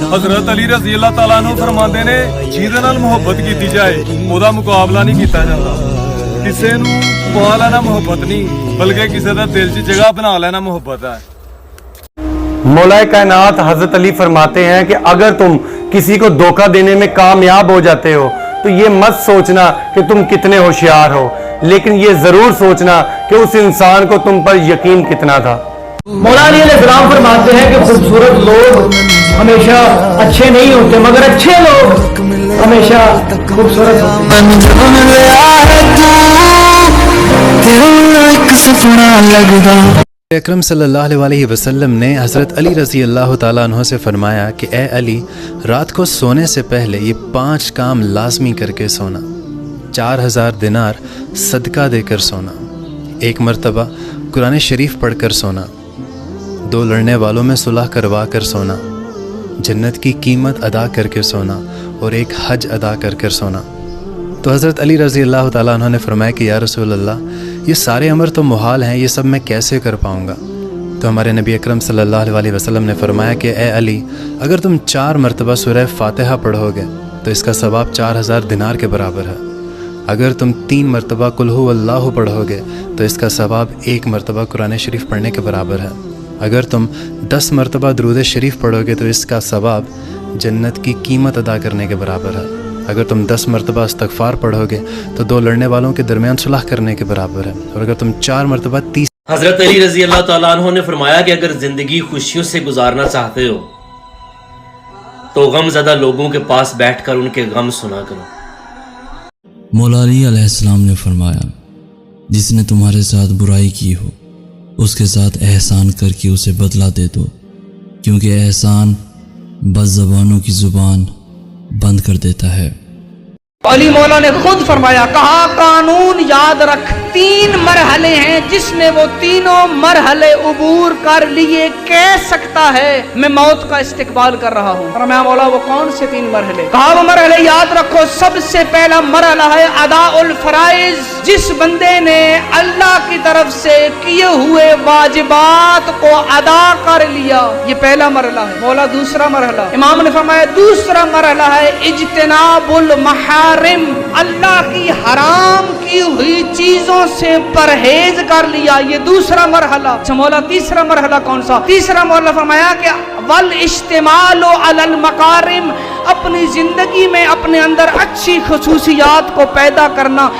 حضرت علی رضی اللہ تعالیٰ عنہ فرماندے نے جہدے نال محبت کیتی جائے ਉਹਦਾ ਮੁਕਾਬਲਾ ਨਹੀਂ ਕੀਤਾ ਜਾਂਦਾ ਕਿਸੇ ਨੂੰ ਪਾ ਲੈਣਾ ਮੁਹੱਬਤ ਨਹੀਂ ਬਲਕਿ ਕਿਸੇ ਦਾ ਦਿਲ 'ਚ ਜਗ੍ਹਾ ਬਣਾ ਲੈਣਾ ਮੁਹੱਬਤ ਹੈ मौलाए कायनात हजरत अली फरमाते हैं कि अगर तुम किसी को धोखा देने में कामयाब हो जाते हो तो ये मत सोचना कि तुम कितने होशियार हो, लेकिन ये जरूर सोचना कि उस इंसान को तुम पर यकीन कितना था। मौला अली अलैहिस्सलाम फरमाते हैं कि खूबसूरत लोग हमेशा अच्छे नहीं होते, मगर अच्छे लोग हमेशा खूबसूरत होते। अकरम सल्लल्लाहु अलैहि वसल्लम ने हज़रत अली रज़ी अल्लाह ताला अन्हु से फरमाया कि ए अली, रात को सोने से पहले ये 5 काम लाजमी करके सोना। 4000 दिनार सदका देकर सोना, 1 मरतबा कुरान शरीफ पढ़कर सोना, 2 लड़ने वालों में सुलह करवा कर सोना, जन्नत की कीमत अदा करके सोना और 1 हज अदा कर सोना। तो हज़रत अली रज़ी अल्लाह ताला अन्हु ने फरमाया कि या रसूल अल्लाह, ये सारे अमर तो मुहाल हैं, ये सब मैं कैसे कर पाऊँगा? तो हमारे नबी अकरम सल्लल्लाहु अलैहि वसल्लम ने फरमाया कि ए अली, अगर तुम 4 मरतबा सूरह फातिहा पढ़ोगे तो इसका सवाब 4000 दिनार के बराबर है। अगर तुम 3 मरतबा कुल हु अल्लाहु पढ़ोगे तो इसका सवाब 1 मरतबा कुरान शरीफ पढ़ने के बराबर है। अगर तुम 10 मरतबा दरूद शरीफ पढ़ोगे तो इसका सवाब जन्नत की कीमत अदा करने के बराबर है। अगर तुम 10 मरतबा इस्तग़फ़ार पढ़ोगे तो 2 लड़ने वालों के दरमियान सुलह करने के बराबर है। और अगर तुम 4 मरतबा 30। हज़रत अली रज़ी अल्लाह ताला अन्हु ने फरमाया कि अगर ज़िंदगी खुशियों से गुजारना चाहते हो तो गमज़दा लोगों के पास बैठकर उनके गम सुना करो। मौला अली अलैहिस्सलाम ने फरमाया, जिसने तुम्हारे साथ बुराई की हो उसके साथ एहसान करके उसे बदला दे दो, क्योंकि एहसान बदज़बानों की ज़ुबान बंद कर देता है। अली मौला ने खुद फरमाया, कहा कानून याद रख, 3 मरहले हैं, जिसने वो तीनों मरहले उबूर कर लिए कह सकता है मैं मौत का इस्तिकबाल कर रहा हूँ। फरमाया मौला वो कौन से 3 मरहले? कहा वो मरहले याद रखो, सबसे पहला मरहला है अदाउल फराइज, जिस बंदे ने अल्लाह की तरफ से किए हुए वाजिबात को अदा कर लिया, ये पहला मरहला है। मौला दूसरा मरहला, इमाम ने फरमाया दूसरा मरहला है इज्तिनाबुल महारिम, अल्लाह की हराम की हुई चीजों से परहेज कर लिया, ये दूसरा मरहला। अच्छा मौला तीसरा मरहला कौन सा? तीसरा मरहला फरमाया कि वल इस्तेमालो अलल मकारिम, अपनी जिंदगी में अपने अंदर अच्छी खुसूसियात को पैदा करना।